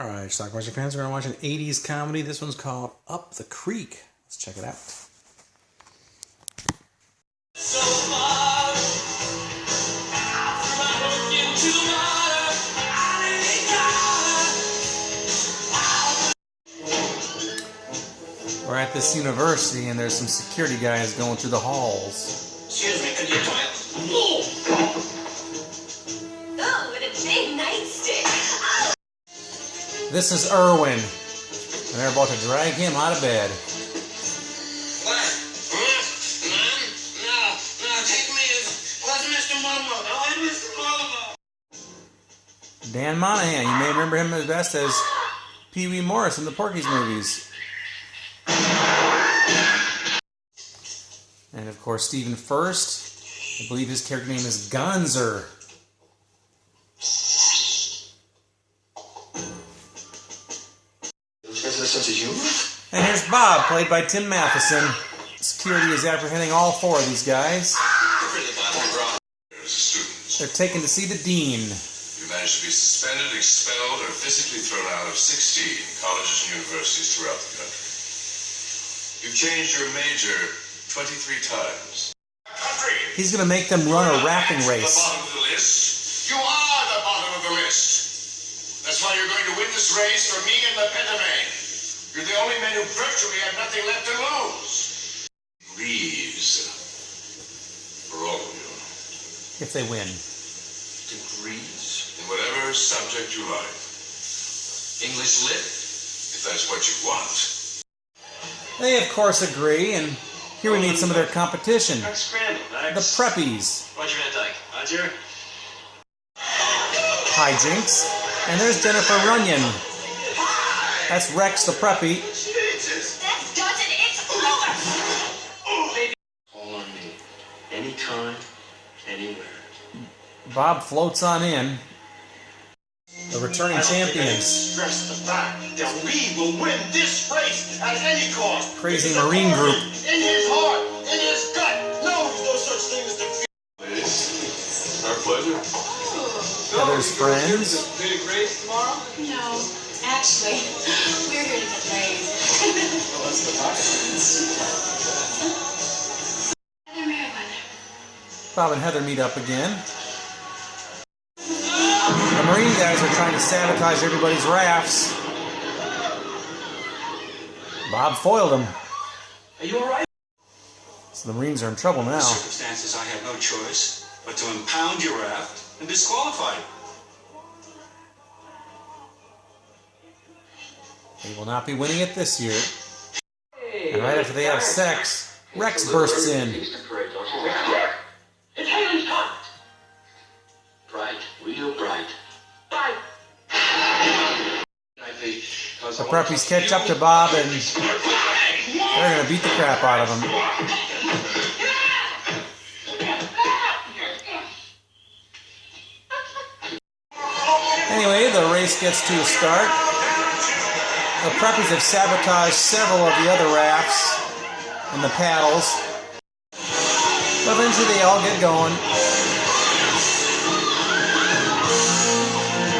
Alright, Schlockmeister fans, we're going to watch an 80s comedy. This one's called Up the Creek. Let's check it out. So far, into the water, we're at this university and there's some security guys going through the halls. Excuse me, could you try? Oh, what a big nightstick. Oh. This is Irwin, and they're about to drag him out of bed. What? Huh? Mom? No, take me as... Where's Mr. Momo? Oh, Mr. Momo. Dan Monahan, you may remember him best as Pee Wee Morris in the Porky's movies. And of course, Stephen First. I believe his character name is Gonzer. And here's Bob, played by Tim Matheson. Security is apprehending all four of these guys. They're taken to see the dean. You managed to be suspended, expelled, or physically thrown out of 16 colleges and universities throughout the country. You've changed your major 23 times. He's going to make them run a rafting race. The bottom of the list. You are the bottom of the list. That's why you're going to win this race for me and the Pentamane. You're the only men who virtually have nothing left to lose. Degrees. For all of you. If they win. Degrees? In whatever subject you like. English lit? If that's what you want. They, of course, agree, and here we meet some of their competition. The Preppies. What's your take? Roger? Hijinks. And there's Jennifer Runyon. That's Rex the Preppy. That does it. It's over. Call on me. Anytime, anywhere. Bob floats on in. The returning champions. Stress the fact that we will win this race at any cost. Crazy Marine group. In his heart, in his gut, knows no such thing as defeat. Ladies, our pleasure. Heather's friends. Big race tomorrow? No, actually, we're here to get laid. Well, that's the Heather Merriweather. Bob and Heather meet up again. The Marine guys are trying to sabotage everybody's rafts. Bob foiled them. Are you alright? So the Marines are in trouble now. In circumstances, I have no choice but to impound your raft and disqualify you. They will not be winning it this year. And right after they have sex, Rex bursts in. It's Haley's pot. Bright, real bright. Bright. The Preppies catch up to Bob and they're going to beat the crap out of him. Anyway, the race gets to a start. The Preppies have sabotaged several of the other rafts and the paddles. But eventually they all get going.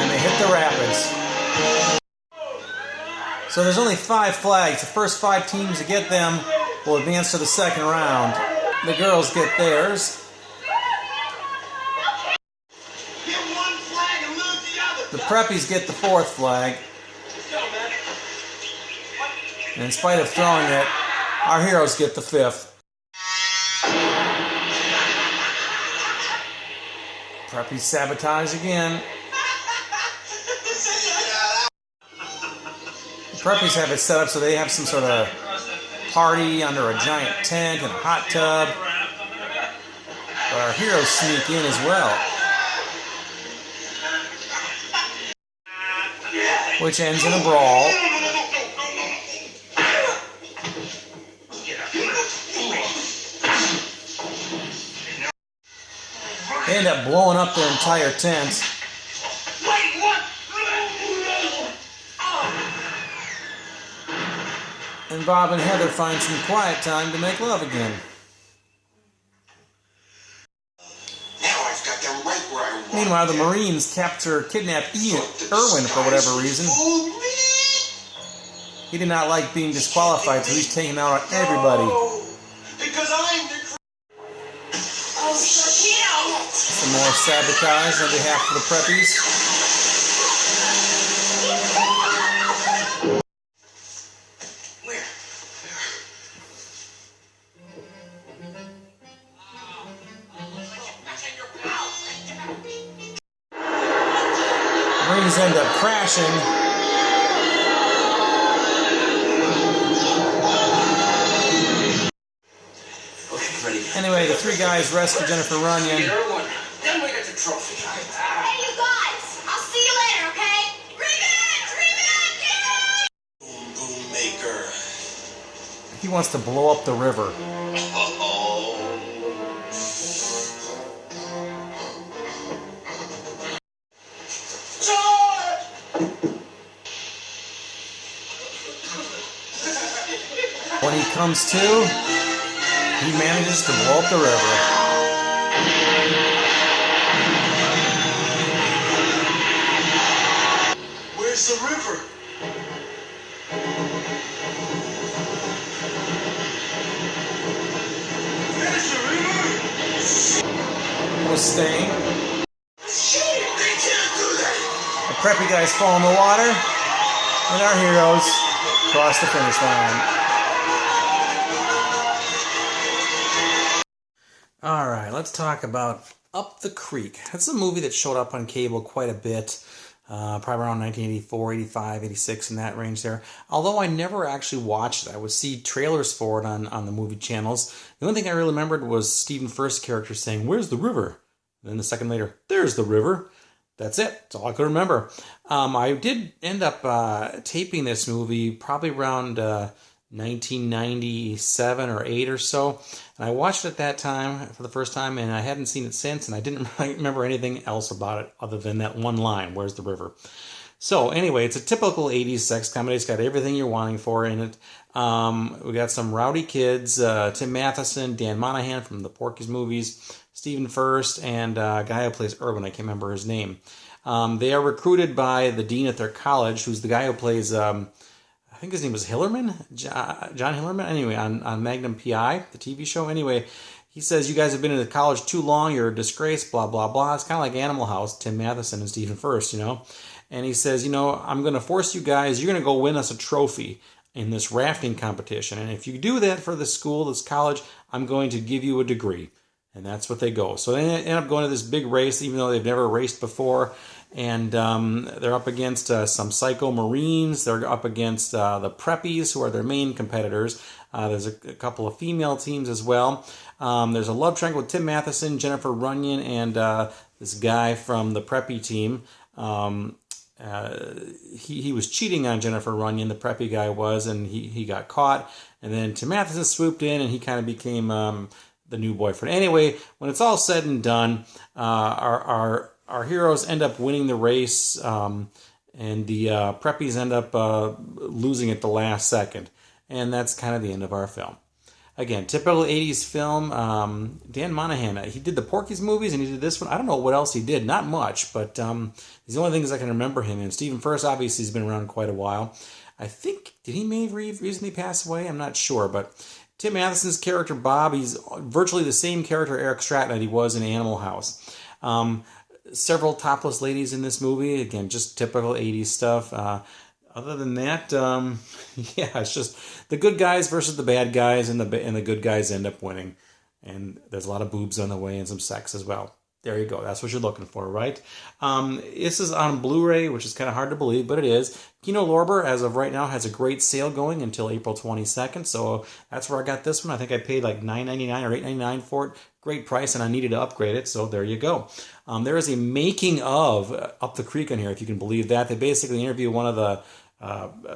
And they hit the rapids. So there's only 5 flags. The first 5 teams to get them will advance to the second round. The girls get theirs. The Preppies get the 4th flag. And in spite of throwing it, our heroes get the 5th. Preppies sabotage again. The Preppies have it set up so they have some sort of party under a giant tent and a hot tub. But our heroes sneak in as well. Which ends in a brawl. They end up blowing up their entire tent. And Bob and Heather find some quiet time to make love again. Now I've got them right where I want. Meanwhile, the Marines kidnap Irwin for whatever reason. He did not like being disqualified, so he's taking out on everybody. Because I'm the Oh, Torpedo! Some more sabotage on behalf of the preppies. Where? Marines end up crashing. Okay, ready. Anyway, the three guys rescue Jennifer Runyon. Irwin. Then we get the trophy. Hey, you guys! I'll see you later, okay? Revenge! Boom, boom maker. He wants to blow up the river. When he comes to, he manages to blow up the river. Where's the river? There's the river! Was staying. They can't do that! The preppy guys fall in the water, and our heroes cross the finish line. Alright, let's talk about Up the Creek. That's a movie that showed up on cable quite a bit, probably around 1984, 85, 86, in that range there. Although I never actually watched it. I would see trailers for it on the movie channels. The only thing I really remembered was Stephen First's character saying, "Where's the river?" And then the second later, "There's the river." That's it. That's all I could remember. I did end up taping this movie probably around 1997 or 8 or so. And I watched it at that time for the first time, and I hadn't seen it since, and I didn't really remember anything else about it other than that one line, "Where's the river?" So anyway, it's a typical 80s sex comedy. It's got everything you're wanting for in it. We got some rowdy kids, Tim Matheson, Dan Monahan from the Porky's movies, Stephen First, and a guy who plays Irwin. I can't remember his name. They are recruited by the dean at their college, who's the guy who plays, I think his name was Hillerman, John Hillerman. Anyway, on Magnum P.I., the TV show. Anyway, he says, "You guys have been in the college too long. You're a disgrace, blah, blah, blah." It's kind of like Animal House, Tim Matheson and Stephen First, you know. And he says, "I'm going to force you guys, you're going to go win us a trophy in this rafting competition. And if you do that for the school, this college, I'm going to give you a degree." And that's what they go. So they end up going to this big race, even though they've never raced before. And they're up against some psycho Marines. They're up against the preppies, who are their main competitors. There's a couple of female teams as well. There's a love triangle with Tim Matheson, Jennifer Runyon, and this guy from the preppy team. He was cheating on Jennifer Runyon, the preppy guy was, and he got caught. And then Tim Matheson swooped in, and he kind of became the new boyfriend. Anyway, when it's all said and done, our heroes end up winning the race, and the preppies end up losing at the last second. And that's kind of the end of our film. Again, typical 80s film. Dan Monahan, he did the Porky's movies, and he did this one. I don't know what else he did. Not much, but these are the only things I can remember him in. Stephen First, obviously, has been around quite a while. I think, did he may have recently pass away? I'm not sure, but Tim Matheson's character, Bob, he's virtually the same character, Eric Stratton, that he was in Animal House. Several topless ladies in this movie. Again, just typical 80s stuff. Other than that, yeah, it's just the good guys versus the bad guys, and the good guys end up winning. And there's a lot of boobs on the way and some sex as well. There you go. That's what you're looking for, right? This is on Blu-ray, which is kind of hard to believe, but it is. Kino Lorber, as of right now, has a great sale going until April 22nd, so that's where I got this one. I think I paid like $9.99 or $8.99 for it. Great price, and I needed to upgrade it, so there you go. There is a making of Up the Creek on here, if you can believe that. They basically interview one of the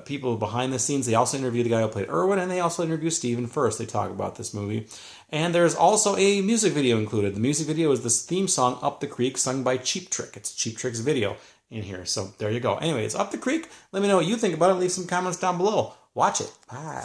people behind the scenes. They also interview the guy who played Irwin, and they also interview Stephen First. They talk about this movie. And there's also a music video included. The music video is this theme song, Up the Creek, sung by Cheap Trick. It's Cheap Trick's video in here. So there you go. Anyway, it's Up the Creek. Let me know what you think about it. Leave some comments down below. Watch it. Bye.